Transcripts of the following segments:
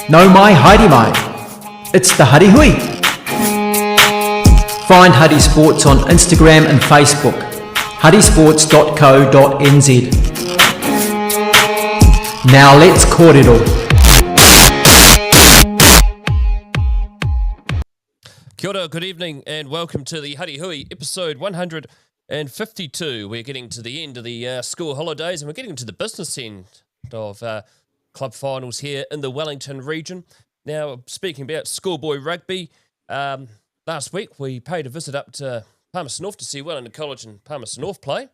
No mai haere mai. It's the Huddy Hui. Find Huddy Sports on Instagram and Facebook. huddysports.co.nz. Now let's kōrero. Kia ora, good evening and welcome to the Huddy Hui, episode 152. We're getting to the end of the school holidays and we're getting to the business end of club finals here in the Wellington region. Now, speaking about schoolboy rugby, last week we paid a visit up to Palmerston North to see Wellington College and Palmerston North play.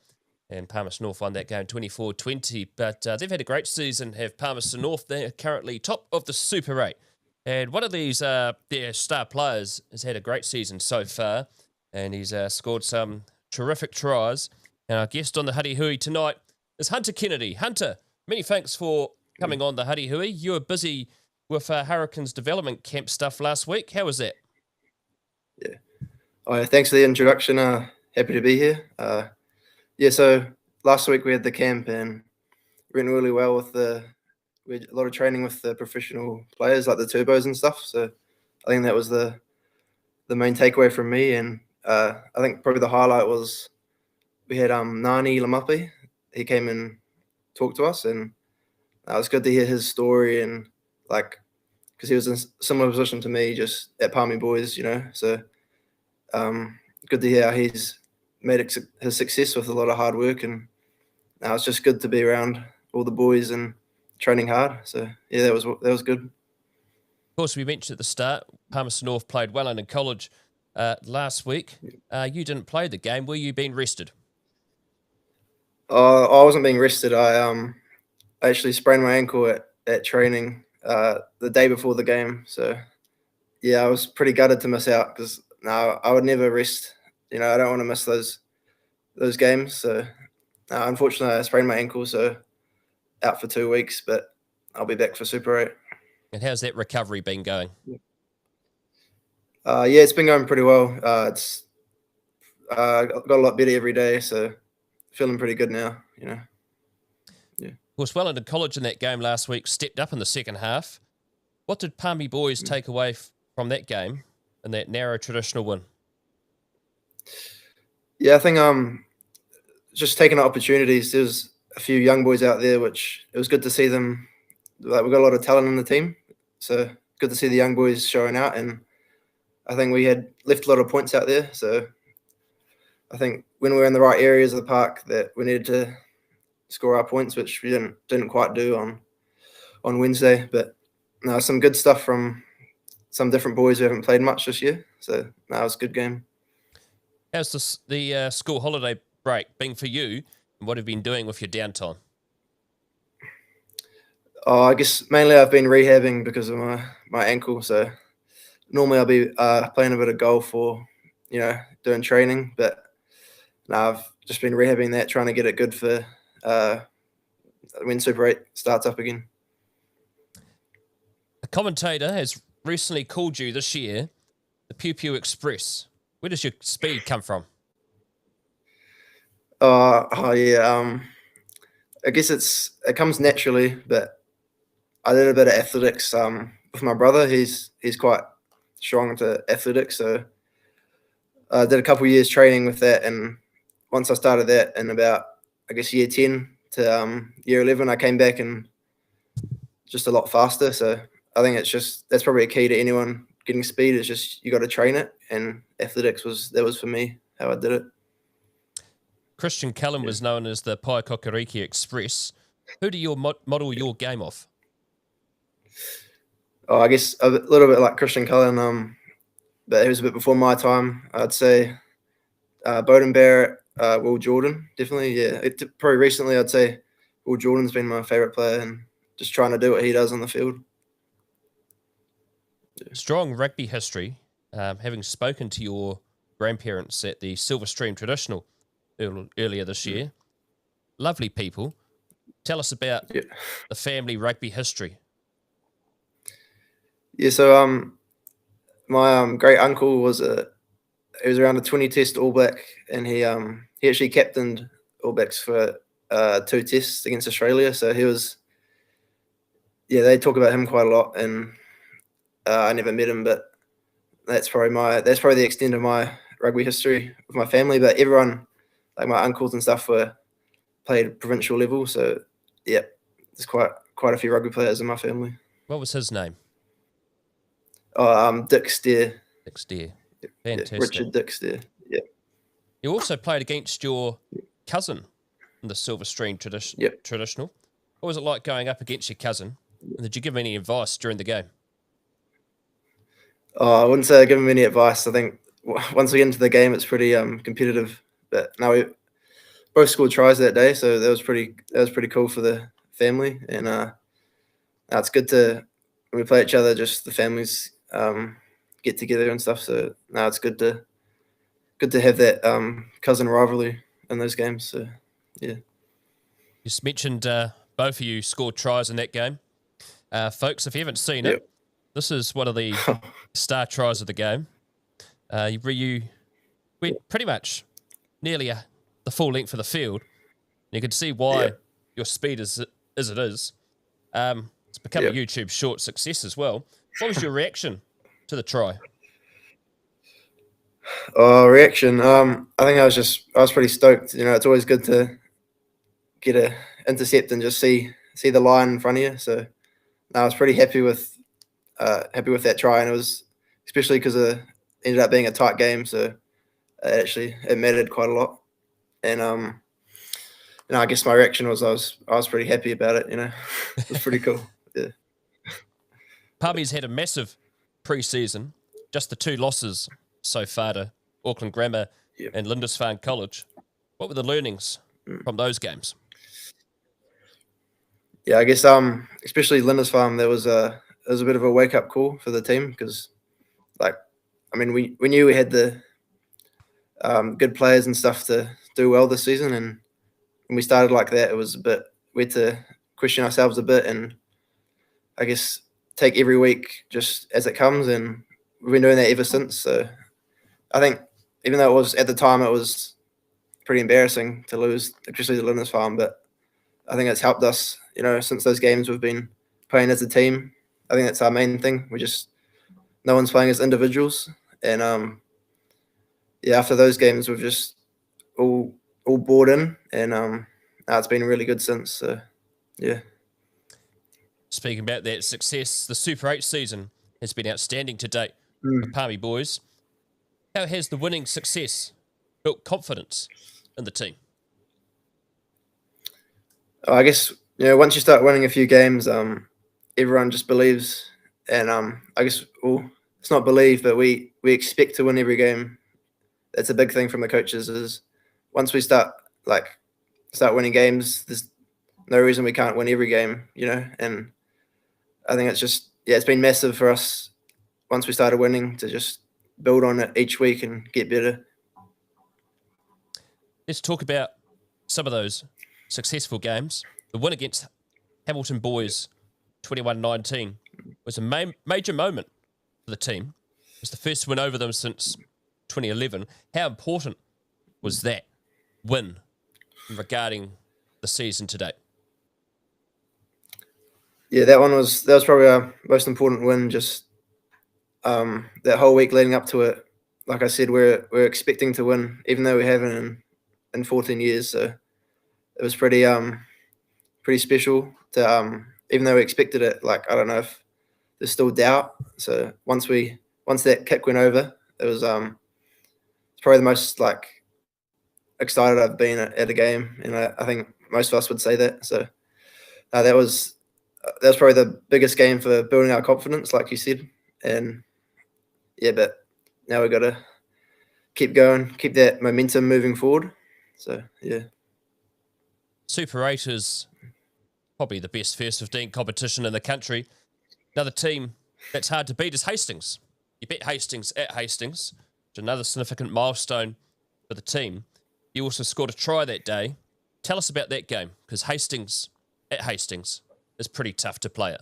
And Palmerston North won that game 24-20, but they've had a great season, have Palmerston North. They're currently top of the Super 8. And one of these, their star players, has had a great season so far, and he's scored some terrific tries. And our guest on the Huddy Hui tonight is Hunter Kennedy. Hunter, many thanks for coming on the Huddy Hui. You were busy with Hurricanes development camp stuff last week. How was that? Yeah. Oh, thanks for the introduction. Happy to be here. So last week we had the camp and went really well with we had a lot of training with the professional players like the turbos and stuff. So I think that was the main takeaway from me. And I think probably the highlight was we had Nani Lamapi. He came and talked to us, and it was good to hear his story and because he was in a similar position to me, just at Palmy Boys, So good to hear how he's made his success with a lot of hard work, and it's just good to be around all the boys and training hard. So yeah, that was good. Of course, we mentioned at the start, Palmerston North played Wellington College last week. You didn't play the game. Were you being rested? I wasn't being rested. I actually sprained my ankle at training the day before the game. So yeah, I was pretty gutted to miss out because I would never rest. I don't want to miss those games. So unfortunately, I sprained my ankle, so out for 2 weeks, but I'll be back for Super 8. And how's that recovery been going? Yeah, it's been going pretty well. It's got a lot better every day, so feeling pretty good now, Yeah. Of course, Wellington College in that game last week stepped up in the second half. What did Palmy Boys take away from that game and that narrow traditional win? Yeah, I think just taking opportunities. There's a few young boys out there, which it was good to see them. We've got a lot of talent in the team, so good to see the young boys showing out. And I think we had left a lot of points out there. So I think when we were in the right areas of the park, that we needed to score our points, which we didn't quite do on Wednesday. But some good stuff from some different boys who haven't played much this year. So it was a good game. How's the school holiday break been for you, and what have you been doing with your downtime? I guess mainly I've been rehabbing because of my ankle. So normally I'll be playing a bit of golf or, doing training. But I've just been rehabbing that, trying to get it good for when Super 8 starts up again. A commentator has recently called you this year the Pew Pew Express. Where does your speed come from? Yeah. I guess it comes naturally, but I did a bit of athletics with my brother. He's quite strong into athletics, so I did a couple of years training with that. And once I started that in about, I guess, year 10 to year 11, I came back and just a lot faster. So I think that's probably a key to anyone getting speed. Is just you got to train it, and athletics was for me how I did it. Christian Cullen was known as the Pai Kokoriki Express. Who do you model your game off? I guess a little bit like Christian Cullen, but he was a bit before my time. I'd say Bowden Barrett, Will Jordan, definitely. Yeah, probably recently I'd say Will Jordan's been my favourite player, and just trying to do what he does on the field. Strong rugby history. Having spoken to your grandparents at the Silver Stream Traditional earlier this year, lovely people. Tell us about the family rugby history. Yeah, so my great uncle was around a 20 test All Black, and he actually captained All Blacks for 2 tests against Australia. So he was yeah, they talk about him quite a lot, and I never met him, but that's probably the extent of my rugby history with my family. But everyone, like my uncles and stuff, played provincial level. So yeah, there's quite a few rugby players in my family. What was his name? Dick Steer. Dick Steer. Yeah, Fantastic. Richard Dick Steer. Yeah. You also played against your cousin in the Silverstream traditional. What was it like going up against your cousin? And did you give him any advice during the game? I wouldn't say I give him any advice. I think once we get into the game, it's pretty competitive. But now we both scored tries that day, so that was pretty cool for the family. And now it's good to when we play each other, just the families get together and stuff. So now it's good to have that cousin rivalry in those games. So yeah. You just mentioned both of you scored tries in that game. Folks, if you haven't seen it, this is one of the star tries of the game. You went pretty much nearly the full length of the field. You can see why your speed is as it is. It's become a YouTube short success as well. What was your reaction to the try? Reaction. I think I was pretty stoked. You know, it's always good to get a intercept and just see the line in front of you. So I was pretty happy with that try, and it was especially because it ended up being a tight game. So it mattered quite a lot. And I guess my reaction was I was pretty happy about it. You know, it was pretty cool. Yeah. Palmy's had a massive pre-season. Just the 2 losses so far to Auckland Grammar and Lindisfarne College. What were the learnings from those games? Yeah, I guess especially Lindisfarne, there was a bit of a wake up call for the team because, we knew we had the good players and stuff to do well this season, and when we started like that, it was we had to question ourselves a bit, and I guess take every week just as it comes, and we've been doing that ever since. So I think even though it was at the time it was pretty embarrassing to lose, especially to Lindisfarne, but I think it's helped us, you know, since those games we've been playing as a team. I think that's our main thing. No one's playing as individuals. And after those games, we've just all bought in, and now it's been really good since. So, yeah. Speaking about that success, the Super 8 season has been outstanding to date for Palmy boys. How has the winning success built confidence in the team? I guess, you know, once you start winning a few games, everyone just believes, and I guess it's not believe, but we expect to win every game. That's a big thing from the coaches. Is once we start winning games, there's no reason we can't win every game, you know. And I think it's been massive for us once we started winning to just build on it each week and get better. Let's talk about some of those successful games. The win against Hamilton Boys, 21-19, was a major moment for the team. It was the first win over them since 2011. How important was that win regarding the season to date? Yeah, that was probably our most important win. Just that whole week leading up to it, like I said, we're expecting to win, even though we haven't in 14 years. So it was pretty special to even though we expected it. Like, I don't know if there's still doubt. So once that kick went over, it was it's probably the most excited I've been at a game, and I think most of us would say that. So that was probably the biggest game for building our confidence, like you said. And yeah, but now we've got to keep going, keep that momentum moving forward. So yeah. Super 8 is probably the best first 15 competition in the country. Another team that's hard to beat is Hastings. You beat Hastings at Hastings, which is another significant milestone for the team. You also scored a try that day. Tell us about that game, because Hastings at Hastings is pretty tough to play at.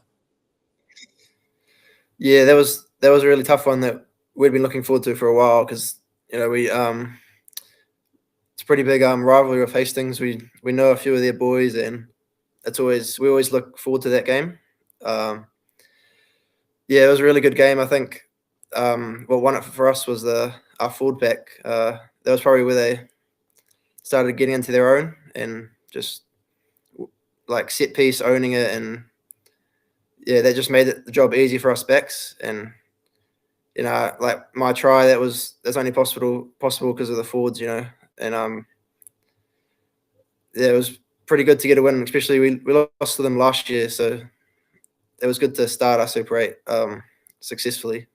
Yeah, that was a really tough one that we'd been looking forward to for a while, because, you know, we it's a pretty big rivalry with Hastings. We know a few of their boys, and we always look forward to that game. Yeah, it was a really good game. I think what won it for us was our Fullback. That was probably where they started getting into their own and just like set piece owning it, and yeah, that just made the job easy for us backs. And like my try, that's only possible because of the forwards, and yeah, it was pretty good to get a win. Especially we lost to them last year, so it was good to start our Super 8 successfully.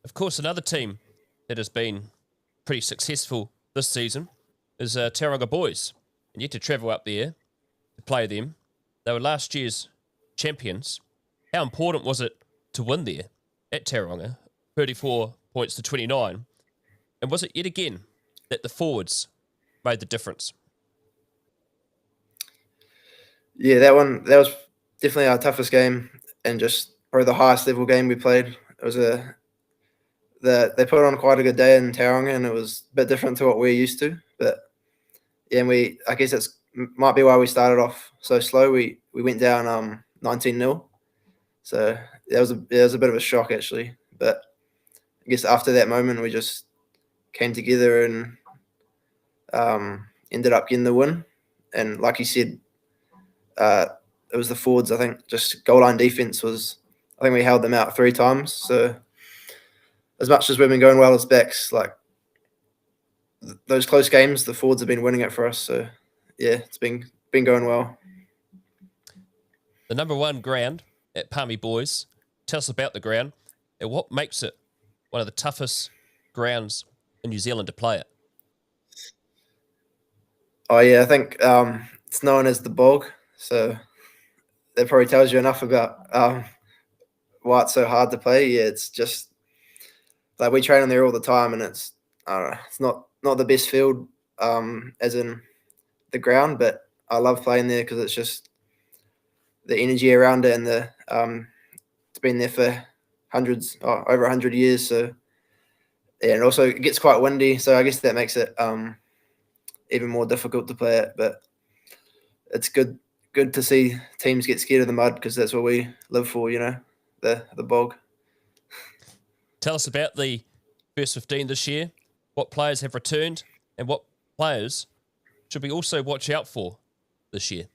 Of course, another team that has been pretty successful this season is Tauranga Boys. And you had to travel up there to play them. They were last year's champions. How important was it to win there at Tauranga? 34 points to 29. And was it yet again that the forwards made the difference? Yeah, that was definitely our toughest game and just probably the highest level game we played. It was they put on quite a good day in Tauranga, and it was a bit different to what we're used to. But yeah, and I guess it's might be why we started off so slow. We went down 19-0, so that was a bit of a shock actually. But I guess after that moment, we just came together and ended up getting the win. And like you said, it was the forwards. I think just goal line defense was. I think we held them out 3 times. So as much as we've been going well as backs, like those close games, the forwards have been winning it for us. So yeah, it's been going well. The number 1 ground at Palmy Boys. Tell us about the ground and what makes it one of the toughest grounds in New Zealand to play at. Oh yeah, I think it's known as the bog. So that probably tells you enough about why it's so hard to play. Yeah, it's just like we train on there all the time, and it's I don't know, it's not the best field as in the ground, but I love playing there because it's just the energy around it, and it's been there for over 100 years. So yeah, and also it gets quite windy, so I guess that makes it even more difficult to play it. But it's good to see teams get scared of the mud because that's what we live for, the bog. Tell us about the first 15 this year. What players have returned and what players should we also watch out for this year?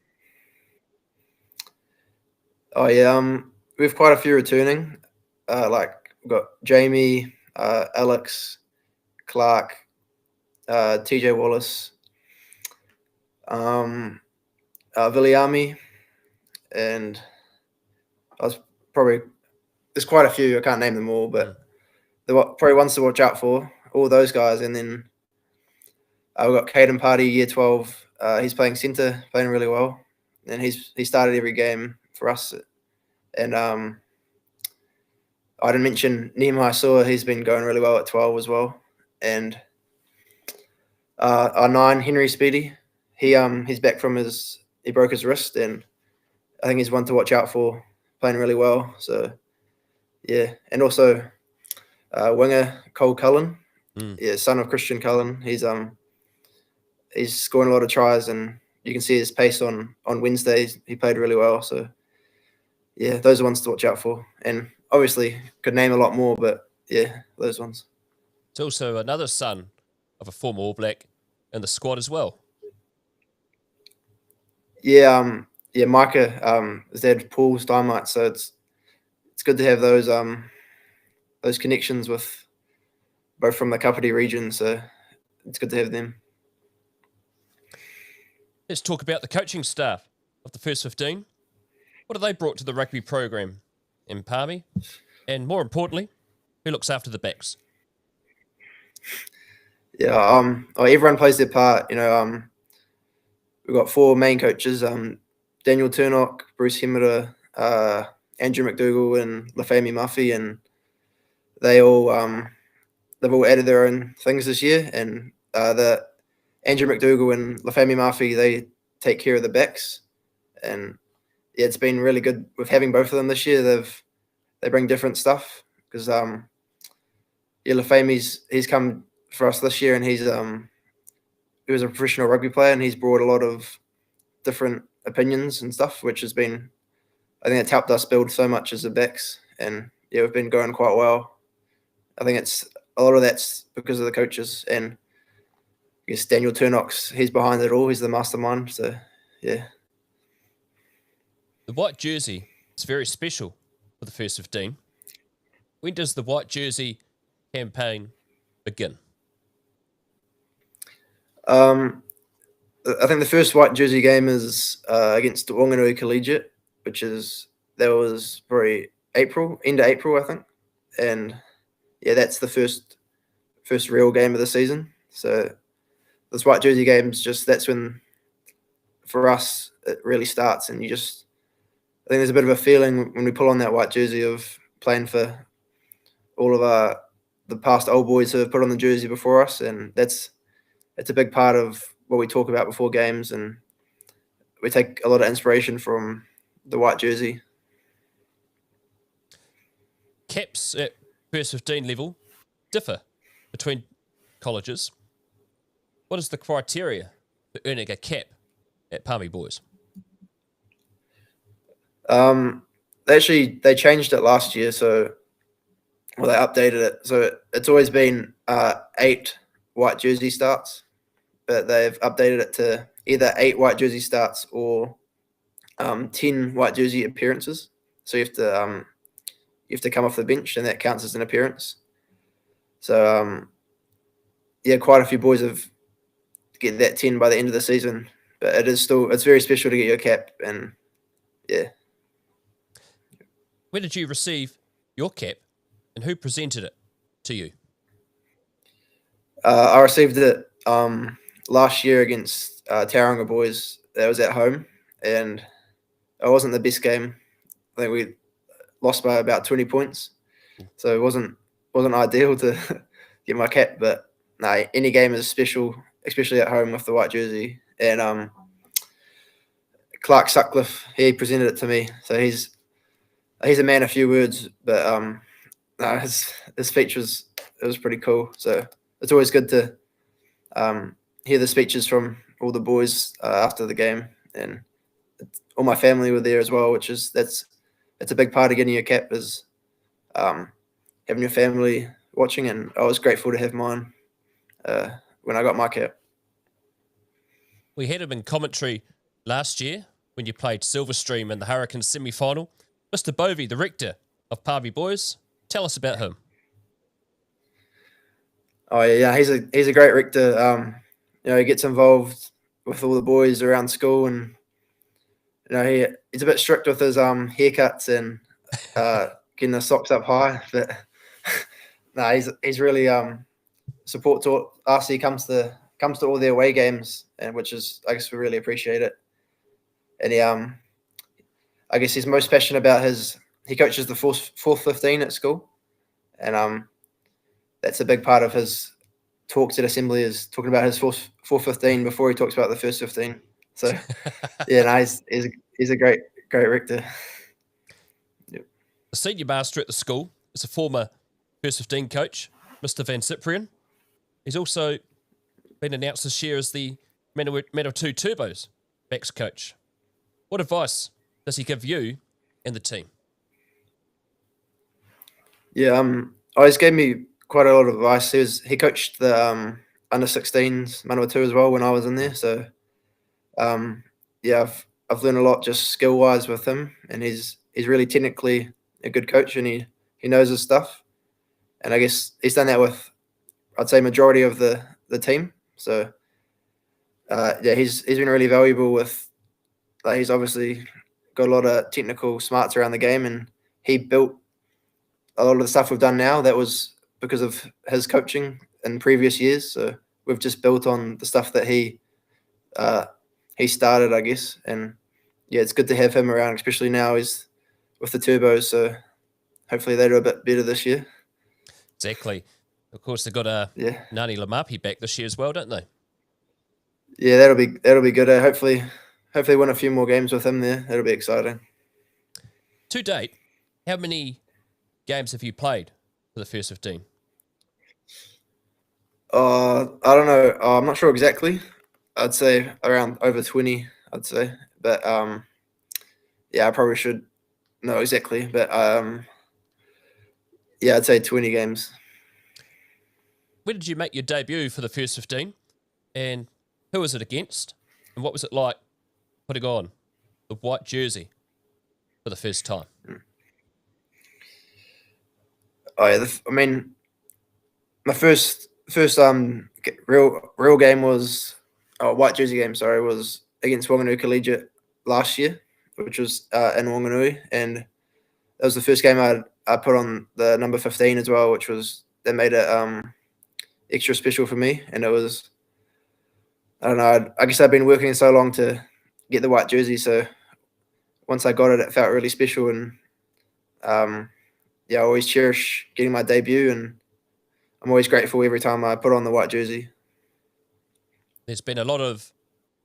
Oh yeah, we have quite a few returning. Like we've got Jamie, Alex, Clark, TJ Wallace, Viliami, and there's quite a few. I can't name them all, but they're probably ones to watch out for. All those guys, and then we've got Caden Party, year 12. He's playing centre, playing really well, and he started every game for us. And I didn't mention Nehemiah Saw. He's been going really well at 12 as well. And our 9, Henry Speedy, he's back from he broke his wrist, and I think he's one to watch out for, playing really well. So yeah, and also winger Cole Cullen, son of Christian Cullen. He's scoring a lot of tries, and you can see his pace on Wednesdays. He played really well. So yeah, those are ones to watch out for. And obviously could name a lot more, but yeah, those ones. It's also another son of a former All Black in the squad as well. Yeah, Micah, his dad Paul Steinmeier. So it's good to have those connections with both from the Kapiti region. So it's good to have them. Let's talk about the coaching staff of the first 15. What have they brought to the rugby program in Palmy? And more importantly, who looks after the backs? Yeah, everyone plays their part. We've got 4 main coaches: Daniel Turnock, Bruce Hemera, Andrew McDougall, and Lafami Muffy, and they've all added their own things this year. And the Andrew McDougall and Lafami Muffy, they take care of the backs, and yeah, it's been really good with having both of them this year. They bring different stuff because Lafami's he's come for us this year, and he was a professional rugby player, and he's brought a lot of different opinions and stuff, which has been I think it's helped us build so much as the backs, and yeah, we've been going quite well. I think it's a lot of that's because of the coaches, and I guess Daniel Turnox, he's behind it all. He's the mastermind. So yeah. The white jersey is very special for the first 15. When does the white jersey campaign begin? I think the first white jersey game is against Wanganui Collegiate, that was probably end of April, I think, and yeah, that's the first real game of the season. So this white jersey game's that's when, for us, it really starts, and I think there's a bit of a feeling when we pull on that white jersey of playing for all of the past old boys who have put on the jersey before us, and that's a big part of what we talk about before games, and we take a lot of inspiration from the white jersey. Caps at first 15 level differ between colleges. What is the criteria for earning a cap at Palmy Boys? They changed it last year, they updated it. So it's always been 8 white jersey starts, but they've updated it to either 8 white jersey starts or 10 white jersey appearances. So you have to come off the bench, and that counts as an appearance. So yeah, quite a few boys have get that 10 by the end of the season, but it's very special to get your cap, and yeah. When did you receive your cap, and who presented it to you? I received it last year against Tauranga Boys. That was at home, and it wasn't the best game. I think we lost by about 20 points, so it wasn't ideal to get my cap. But no, any game is special, especially at home with the white jersey. And Clark Sutcliffe, he presented it to me, so he's a man of few words, but no, his speech was pretty cool. So it's always good to hear the speeches from all the boys after the game, and all my family were there as well, that's a big part of getting your cap, is having your family watching, and I was grateful to have mine when I got my cap. We had him in commentary last year when you played Silverstream in the Hurricanes semi-final. Mr. Bovey, the rector of Palmy Boys, tell us about him. Oh yeah, he's a great rector. He gets involved with all the boys around school, and he's a bit strict with his haircuts and getting the socks up high. But no, he's really support to us. He comes to all the away games, and which is, I guess, we really appreciate it. And he I guess he's most passionate about he coaches the fourth 15 at school, and that's a big part of his talks at assembly, is talking about his fourth 15 before he talks about the first 15. So yeah, no, he's a great rector. Yep. The senior master at the school is a former first 15 coach, Mr. Van Cyprian. He's also been announced this year as the Man of Two Turbos backs coach. What advice does he give you and the team? Yeah, he's gave me quite a lot of advice. He coached the under 16s Manawatu as well when I was in there. So yeah, I've learned a lot just skill wise with him, and he's really technically a good coach, and he knows his stuff. And I guess he's done that with, I'd say, majority of the team. So yeah, he's been really valuable with, he's obviously got a lot of technical smarts around the game, and he built a lot of the stuff we've done now. That was because of his coaching in previous years. So we've just built on the stuff that he started, I guess. And yeah, it's good to have him around, especially now he's with the Turbos. So hopefully they do a bit better this year. Exactly. Of course, they've got Nani Lamapi back this year as well, don't they? Yeah, that'll be good. Hopefully win a few more games with him there. That'll be exciting. To date, how many games have you played for the first 15? I don't know. I'm not sure exactly. I'd say around over 20, I'd say. But yeah, I probably should no, exactly, but yeah, I'd say 20 games. Where did you make your debut for the first 15? And who was it against? And what was it like putting on the white jersey for the first time? Oh yeah, I mean, my first real game was white jersey game. Sorry, was against Wanganui Collegiate last year, which was in Wanganui, and that was the first game I put on the number 15 as well, which was that made it extra special for me. And it was, I don't know, I guess I've been working so long to get the white jersey, so once I got it, it felt really special. And yeah, I always cherish getting my debut, and I'm always grateful every time I put on the white jersey. There's been a lot of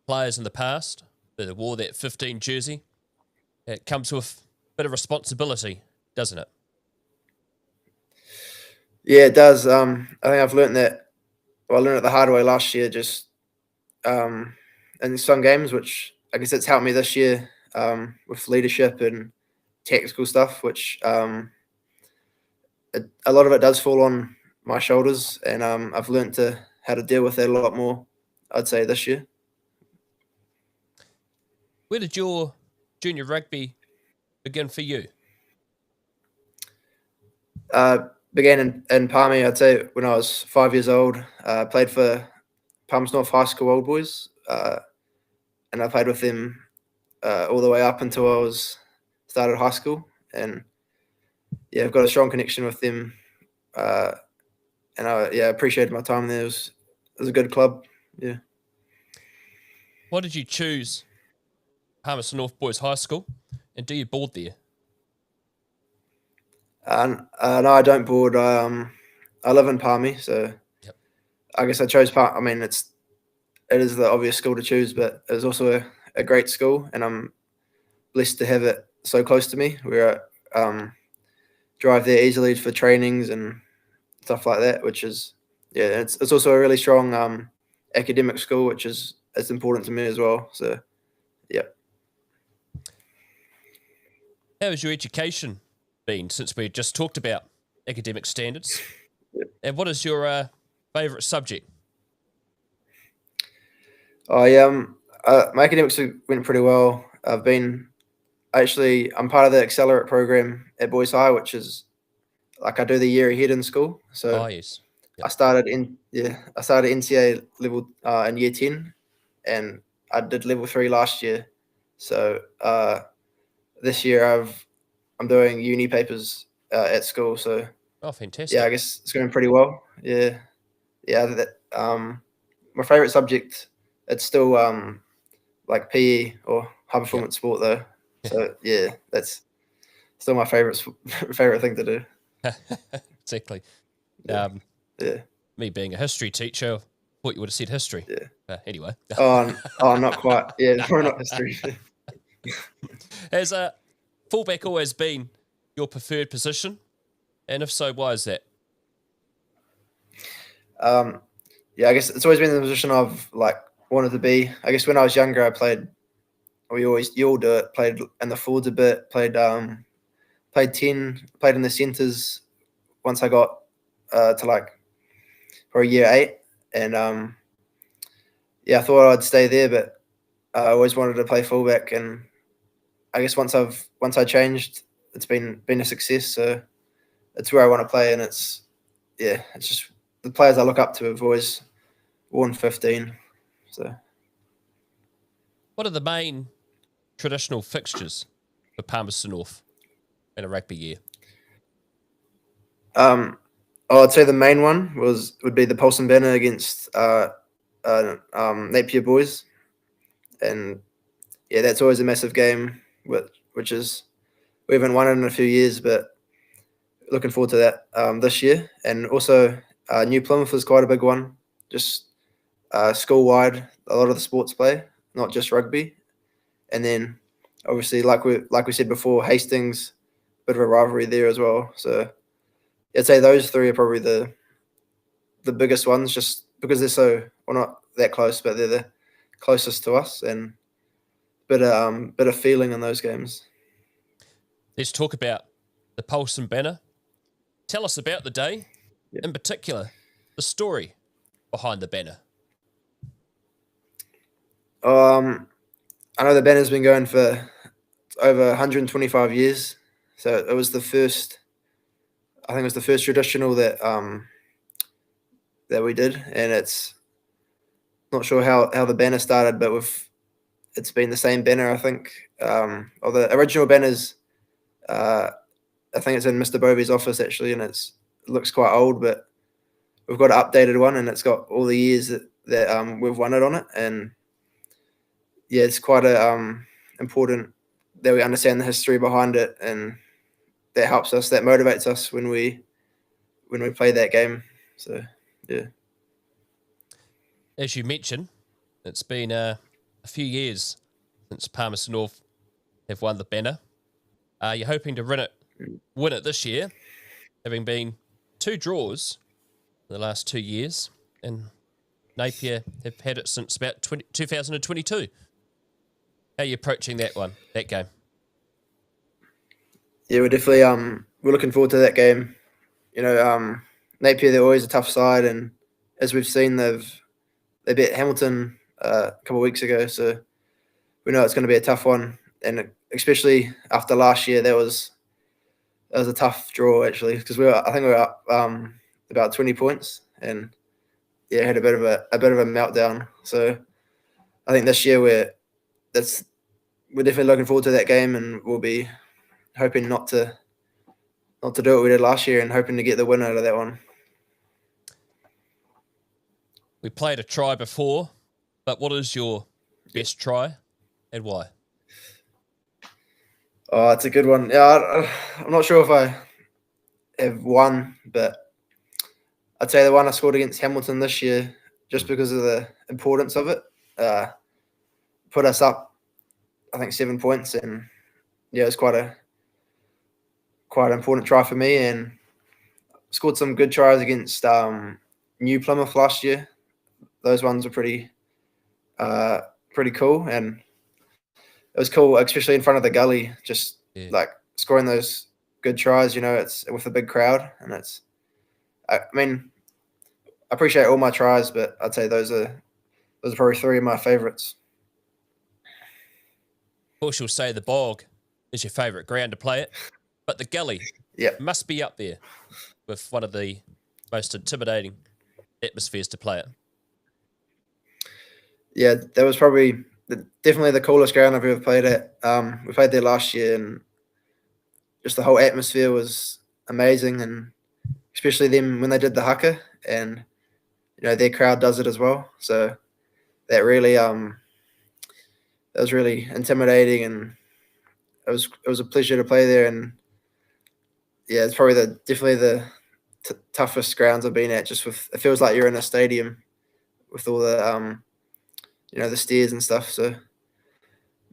players in the past that wore that 15 jersey. It comes with a bit of responsibility, doesn't it? Yeah, it does. I think I've learned that. Well, I learned it the hard way last year, just in some games, which I guess it's helped me this year with leadership and tactical stuff, which a lot of it does fall on my shoulders, and I've learned how to deal with it a lot more, I'd say, this year. Where did your junior rugby begin for you? Began in Palmy, I'd say, when I was 5 years old. Played for Palmerston High School Old Boys, and I played with them all the way up until I started high school. And yeah, I've got a strong connection with them, and I appreciated my time there. It was a good club. Yeah. Why did you choose Palmerston North Boys High School, and do you board there? No, I don't board. I live in Palmy, so Yep. I guess I chose Palmy. I mean, it is the obvious school to choose, but it was also a great school, and I'm blessed to have it so close to me, where I drive there easily for trainings and stuff like that. Which is, yeah, it's also a really strong academic school, which is it's important to me as well. So, yeah. How has your education been since we just talked about academic standards? Yep. And what is your favourite subject? My academics went pretty well. I'm part of the Accelerate program at Boys High, which is like I do the year ahead in school. So Yes. I started NCA level in year 10, and I did level 3 last year. So this year I'm doing uni papers at school. So Oh, fantastic. yeah, I guess it's going pretty well. Yeah. My favorite subject, it's still like PE or high performance sport though. So yeah, that's still my favorite thing to do. Exactly. Yeah. Me being a history teacher, thought you would have said history. Yeah. Anyway. Oh, not quite. Yeah, probably not history. Has a fullback always been your preferred position? And if so, why is that? Yeah, I guess it's always been the position I've like wanted to be. I guess when I was younger, you all do it. Played in the forwards a bit. Played 10. Played in the centres once I got to like for year 8, and I thought I'd stay there, but I always wanted to play fullback, and I guess once I changed, it's been a success. So it's where I want to play, and it's just the players I look up to have always worn 15. So What are the main traditional fixtures for Palmerston North in a rugby year? I'd say the main one would be the Palmerston banner against Napier Boys, and yeah, that's always a massive game. Which is we haven't won it in a few years, but looking forward to that this year. And also New Plymouth is quite a big one, just school wide. A lot of the sports play, not just rugby. And then obviously, like we said before, Hastings, bit of a rivalry there as well. So I'd say those three are probably the biggest ones, just because they're not that close, but they're the closest to us, and bit of feeling in those games. Let's talk about the Palmerston banner. Tell us about the day, Yeah. in particular, the story behind the banner. I know the banner's been going for over 125 years. So it was the first, I think it was the first traditional that that we did, and it's not sure how the banner started, but it's been the same banner, I think. Or the original banners, I think it's in Mr. Bovey's office actually, and it looks quite old, but we've got an updated one, and it's got all the years that we've won it on it, and yeah, it's quite a important that we understand the history behind it, and that helps us, that motivates us when we play that game. So yeah. As you mentioned, it's been a few years since Palmerston North have won the banner. You're hoping to win it this year, having been 2 draws in the last 2 years, and Napier have had it since about 2022. How are you approaching that game? Yeah, we're definitely we're looking forward to that game. You know, Napier, they're always a tough side, and as we've seen, they beat Hamilton a couple of weeks ago, so we know it's going to be a tough one, and especially after last year, that was a tough draw actually, because I think we were up about 20 points, and yeah, had a bit of a meltdown. So I think this year we're definitely looking forward to that game, and we'll be hoping not to do what we did last year, and hoping to get the win out of that one. We played a try before, but what is your best try and why? Oh, it's a good one. Yeah, I'm not sure if I have one, but I'd say the one I scored against Hamilton this year, just because of the importance of it, put us up, I think, 7 points, and yeah, it was quite an important try for me, and scored some good tries against New Plymouth last year. Those ones were pretty cool, and it was cool, especially in front of the gully, just like scoring those good tries. You know, it's with a big crowd, and I mean, I appreciate all my tries, but I'd say those are probably 3 of my favourites. Of course, you'll say the bog is your favourite ground to play it, but the gully must be up there with one of the most intimidating atmospheres to play it. Yeah, that was probably definitely the coolest ground I've ever played at. We played there last year, and just the whole atmosphere was amazing, and especially them when they did the haka, and you know, their crowd does it as well. So that really that was really intimidating, and it was a pleasure to play there. And yeah, it's probably definitely the toughest grounds I've been at. Just with, it feels like you're in a stadium with all the you know, the stairs and stuff. So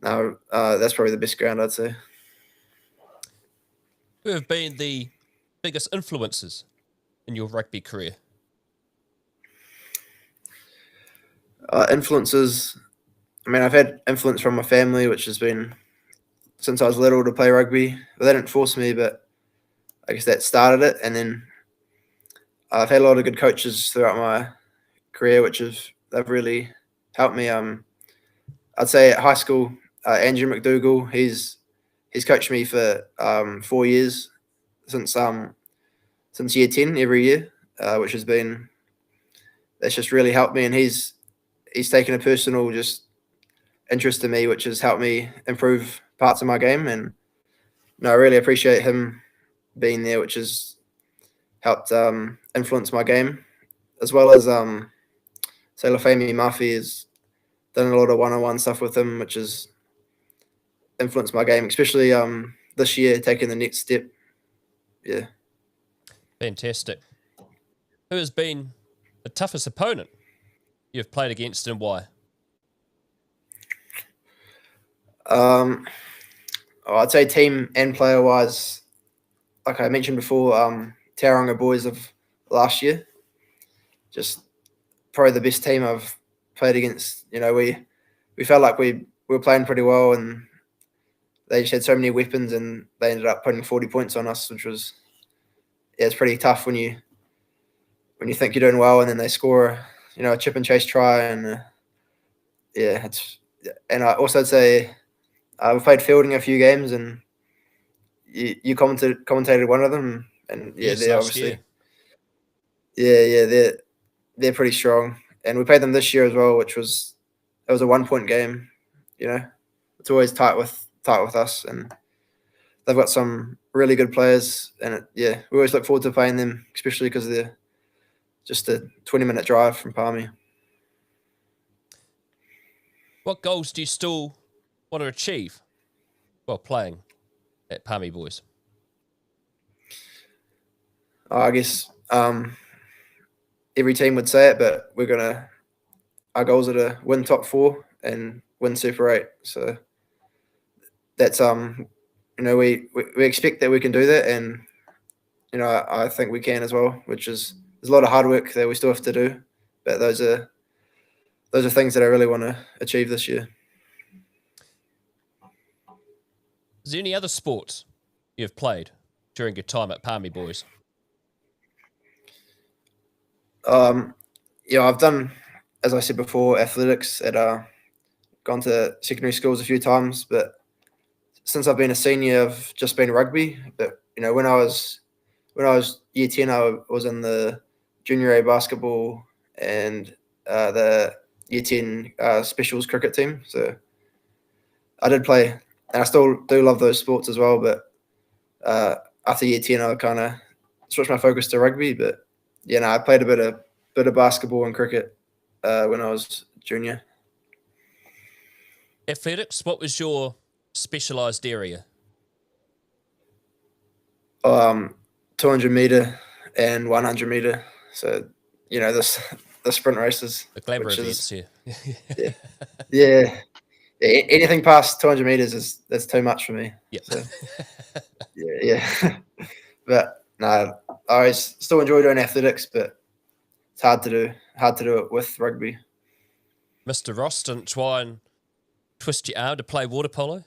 no, that's probably the best ground, I'd say. Who have been the biggest influences in your rugby career? Influences. I mean, I've had influence from my family, which has been since I was little to play rugby. But they didn't force me, but I guess that started it. And then I've had a lot of good coaches throughout my career, they've really helped me. I'd say at high school, Andrew McDougall, he's coached me for 4 years since year 10 every year, which that's just really helped me. And he's taken a personal just interest in me, which has helped me improve parts of my game. And I really appreciate him being there, which has helped influence my game, as well as say Lafemi Murphy has done a lot of one-on-one stuff with him, which has influenced my game, especially this year, taking the next step. Yeah. Fantastic. Who has been the toughest opponent you've played against, and why? I'd say team and player wise, like I mentioned before, Tauranga boys of last year, just probably the best team I've played against. You know, we felt like we were playing pretty well, and they just had so many weapons, and they ended up putting 40 points on us, which was it's pretty tough when you think you're doing well, and then they score a chip and chase try, and and I also say we played fielding a few games, and you commentated one of them, and Yes, they're last obviously year. they're pretty strong, and we played them this year as well, it was a 1 point game. It's always tight with us, and they've got some really good players, and we always look forward to playing them, especially because they're just a 20-minute drive from Palmy. What goals do you still want to achieve while playing at Palmy Boys? I guess every team would say it, but our goals are to win top 4 and win Super 8. So that's we expect that we can do that, and I think we can as well. Which is there's a lot of hard work that we still have to do, but those are things that I really want to achieve this year. Is there any other sports you've played during your time at Palmy Boys? I've done, as I said before, athletics gone to secondary schools a few times, but since I've been a senior, I've just been rugby. But when I was year 10, I was in the junior A basketball and the year 10 specials cricket team. So I did play, and I still do love those sports as well. But after year 10, I kind of switched my focus to rugby. But I played a bit of basketball and cricket when I was junior. Athletics, what was your specialised area? 200 meter and 100 meter. So the sprint races, The glamour events here. yeah. Anything past 200 meters that's too much for me. Yep. So, yeah. But no, I always still enjoy doing athletics, but it's hard to do it with rugby. Mr. Ross didn't try and twist your arm to play water polo?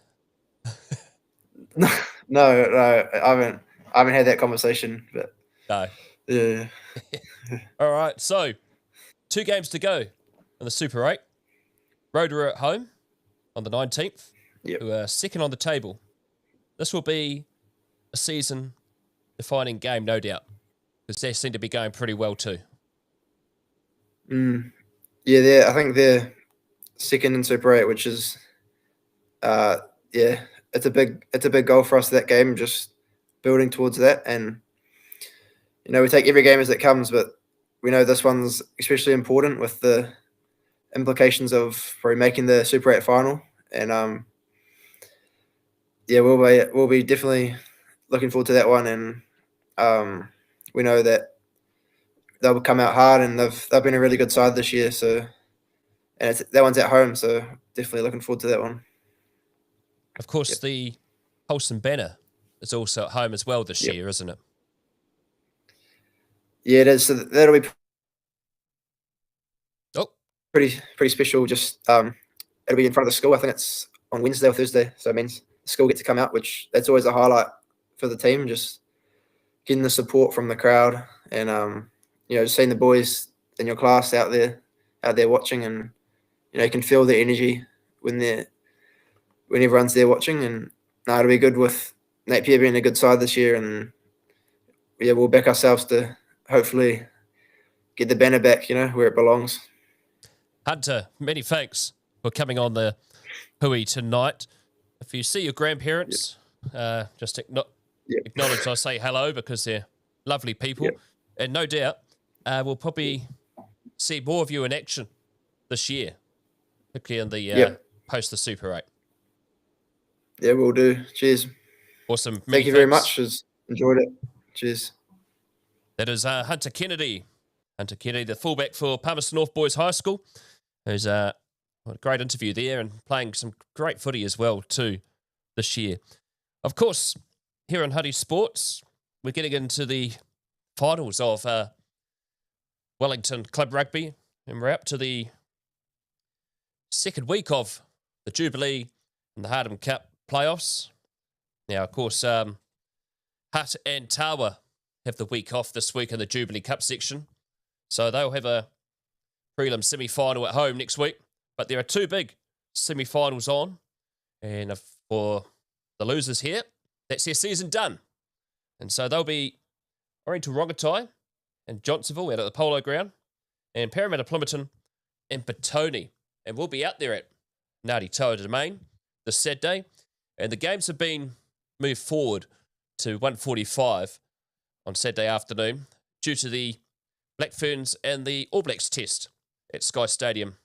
No, I haven't had that conversation, but No. yeah. All right, so 2 games to go in the Super 8. Rotorua at home on the 19th, who are second on the table. This will be a season-defining game, no doubt, because they seem to be going pretty well too. Yeah, I think they're second in Super 8, which is, it's a big goal for us, that game, just building towards that. And, we take every game as it comes, but we know this one's especially important with the implications of probably making the Super 8 final. And, we'll be definitely looking forward to that one. And we know that they'll come out hard, and they've been a really good side this year. So, and that one's at home, so definitely looking forward to that one. Of course, the Palmerston banner is also at home as well this year, isn't it? Yeah, it is. So that'll be Oh, pretty special. Just it'll be in front of the school. I think it's on Wednesday or Thursday. So it means the school gets to come out, which that's always a highlight for the team. Just getting the support from the crowd, and just seeing the boys in your class out there watching, and you can feel the energy when everyone's there watching. And it'll be good with Napier being a good side this year, and we'll back ourselves to hopefully get the banner back, where it belongs. Hunter, many thanks for coming on the Hui tonight. If you see your grandparents, just acknowledge I say hello, because they're lovely people. And no doubt we'll probably see more of you in action this year, particularly in the post the Super 8. Yeah, we'll do. Cheers. Awesome. Thank you very much. Enjoyed it. Cheers. That is Hunter Kennedy. Hunter Kennedy, the fullback for Palmerston North Boys High School, who's a great interview there, and playing some great footy as well too this year. Of course, here on Huddy Sports, we're getting into the finals of Wellington Club Rugby, and we're up to the second week of the Jubilee and the Hardham Cup playoffs. Now, of course, Hutt and Tawa have the week off this week in the Jubilee Cup section. So they'll have a prelim semi-final at home next week. But there are two big semi-finals on. And for the losers here, that's their season done. And so they'll be Oriental Rongotai and Johnsonville out at the Polo Ground, and Parramatta Palmerston and Petone. And we'll be out there at Ngāti Toa Domain this Saturday. And the games have been moved forward to 1:45 on Saturday afternoon due to the Black Ferns and the All Blacks test at Sky Stadium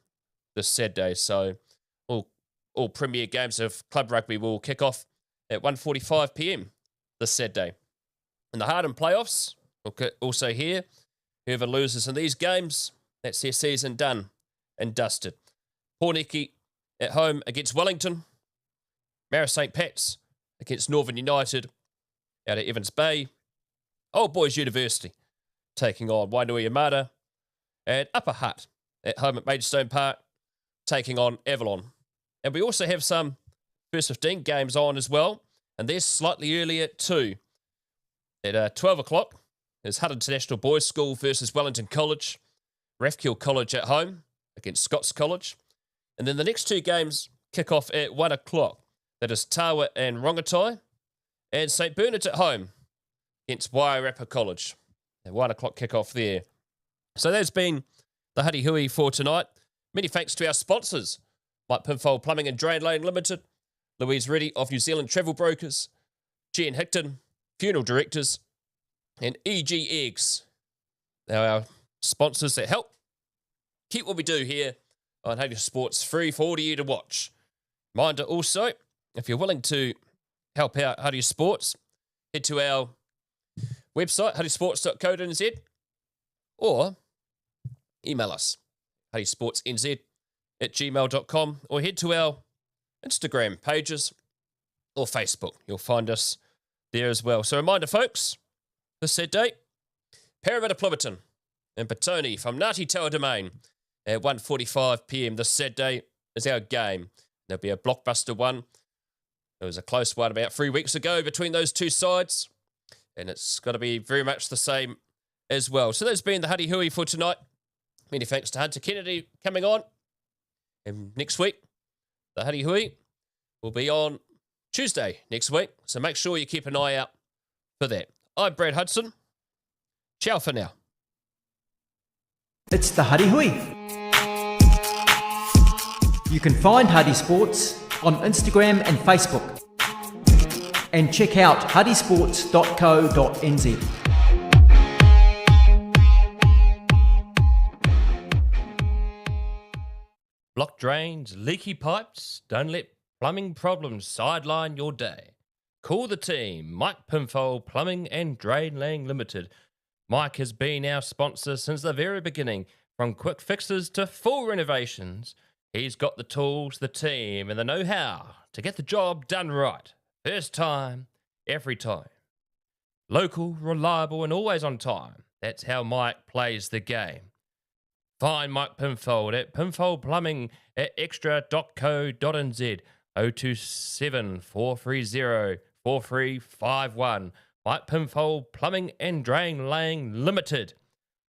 this Saturday. So all premier games of club rugby will kick off at 1:45 p.m. this Saturday. In the Harden playoffs, also here, whoever loses in these games, that's their season done and dusted. Porniki at home against Wellington. Mara St. Pat's against Northern United out at Evans Bay. Old Boys University taking on Wainui Amata. And Upper Hutt at home at Maidstone Park taking on Avalon. And we also have some first 15 games on as well. And they're slightly earlier too. At 12 o'clock, there's Hutt International Boys School versus Wellington College. Rathkill College at home against Scots College. And then the next two games kick off at 1 o'clock. That is Tawa and Rongotai. And St. Bernard's at home against Wairarapa College. At 1 o'clock kick-off there. So that's been the Huddy Hui for tonight. Many thanks to our sponsors. Mike Pinfold Plumbing and Drain Lane Limited. Louise Reddy of New Zealand Travel Brokers. Jen Hickton, Funeral Directors. And EG Eggs. Now our sponsors that help keep what we do here on Huddy Sports free for all of you to watch. Reminder also, if you're willing to help out Huddy Sports, head to our website, huddysports.co.nz, or email us, huddysportsnz@gmail.com, or head to our Instagram pages or Facebook. You'll find us there as well. So reminder, folks, this Saturday, Parramatta Palmerston and Petone from Ngāti Toa Domain at 1:45 p.m. this Saturday is our game. There'll be a blockbuster one. It was a close one about 3 weeks ago between those two sides, and it's got to be very much the same as well. So that's been the Huddy Hui for tonight. Many thanks to Hunter Kennedy coming on. And next week, the Huddy Hui will be on Tuesday next week. So make sure you keep an eye out for that. I'm Brad Hudson. Ciao for now. It's the Huddy Hui. You can find Huddy Sports on Instagram and Facebook. And check out huddysports.co.nz. Blocked drains, leaky pipes, don't let plumbing problems sideline your day. Call the team, Mike Pinfold Plumbing and Drain Laying Limited. Mike has been our sponsor since the very beginning, from quick fixes to full renovations. He's got the tools, the team, and the know-how to get the job done right. First time, every time. Local, reliable, and always on time. That's how Mike plays the game. Find Mike Pinfold at Pinfold Plumbing at extra.co.nz 027 430 4351. Mike Pinfold Plumbing and Drain Laying Limited.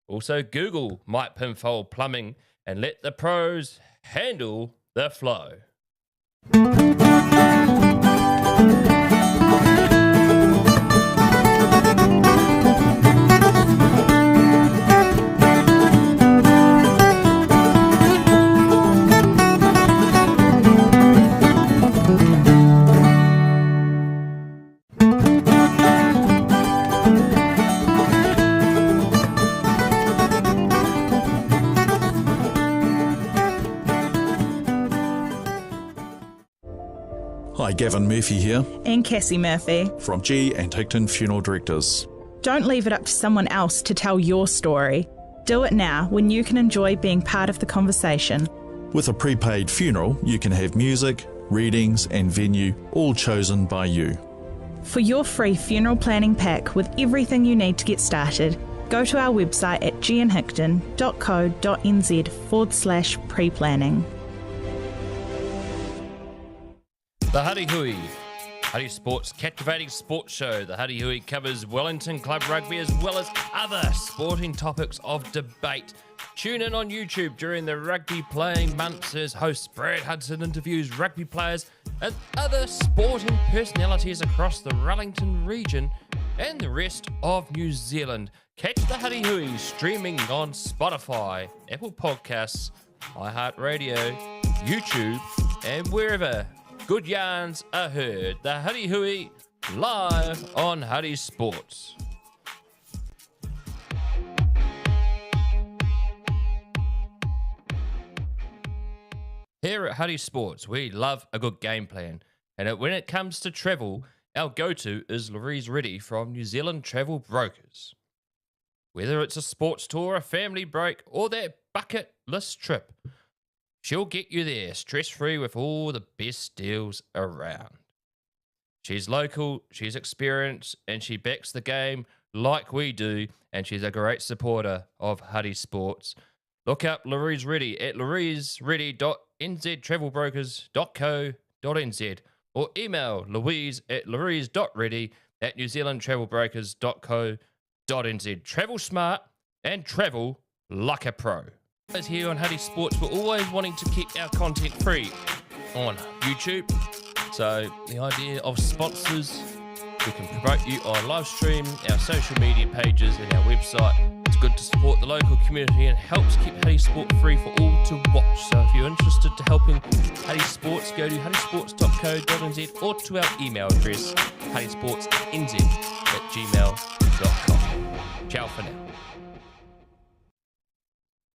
Also Google Mike Pinfold Plumbing and let the pros handle the flow. Hi, Gavin Murphy here And Cassie Murphy. from G and Hickton Funeral Directors. Don't leave it up to someone else to tell your story. Do it now when you can enjoy being part of the conversation. With a prepaid funeral, you can have music, readings and venue all chosen by you. For your free funeral planning pack with everything you need to get started, go to our website at gianhickton.co.nz/pre-planning. The Huddy Hui Huddy Sports captivating sports show. The Huddy Hui covers Wellington Club Rugby as well as other sporting topics of debate. Tune in on YouTube during the rugby playing months as host Brad Hudson interviews rugby players and other sporting personalities across the Wellington region and the rest of New Zealand. Catch the Huddy Hui streaming on Spotify, Apple Podcasts, iHeartRadio, YouTube, and wherever good yarns are heard. The Huddy Hui live on Huddy Sports. Here at Huddy Sports, we love a good game plan, and when it comes to travel, our go-to is Louise Reddy from New Zealand Travel Brokers. Whether it's a sports tour, a family break, or that bucket list trip, she'll get you there stress-free with all the best deals around. She's local, she's experienced, and she backs the game like we do, and she's a great supporter of Huddy Sports. Look up Louise Reddy at louisereddy.nztravelbrokers.co.nz or email louise@louise.reddy@newzealandtravelbrokers.co.nz. Travel smart and travel like a pro. As here on Huddy Sports, we're always wanting to keep our content free on YouTube. So the idea of sponsors, we can promote you on live stream, our social media pages and our website. It's good to support the local community and helps keep Huddy Sport free for all to watch. So if you're interested to helping Huddy Sports, go to huddysports.co.nz or to our email address, huddysportsnz@gmail.com. Ciao for now.